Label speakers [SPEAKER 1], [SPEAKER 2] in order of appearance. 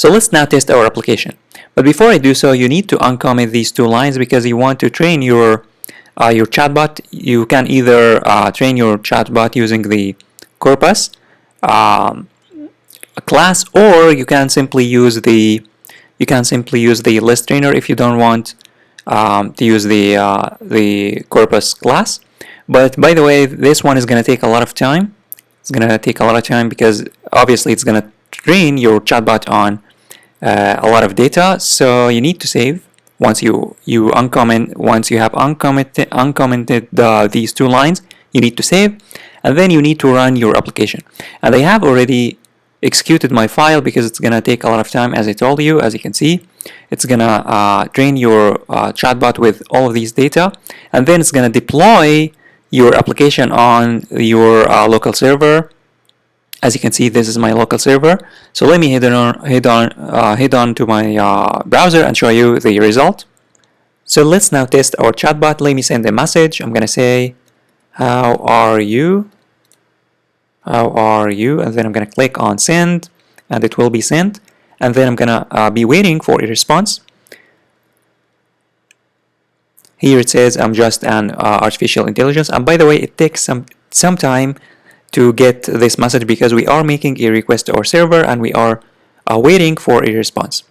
[SPEAKER 1] So let's now test our application. But before I do so, you need to uncomment these two lines because you want to train your chatbot. You can either train your chatbot using the corpus class, or you can simply use the list trainer if you don't want to use the corpus class. But by the way, this one is going to take a lot of time. It's going to take a lot of time because obviously it's going to train your chatbot on a lot of data. So you need to save. Once you have uncommented these two lines, you need to save, and then you need to run your application. And I have already executed my file because it's gonna take a lot of time, as I told you. As you can see, it's gonna train your chatbot with all of these data, and then it's gonna deploy your application on your local server. As you can see, this is my local server. So let me head on to my browser and show you the result. So let's now test our chatbot. Let me send a message. I'm gonna say, "How are you? How are you?" And then I'm gonna click on send, and it will be sent. And then I'm gonna be waiting for a response. Here it says, "I'm just an artificial intelligence." And by the way, it takes some time to get this message because we are making a request to our server and we are waiting for a response.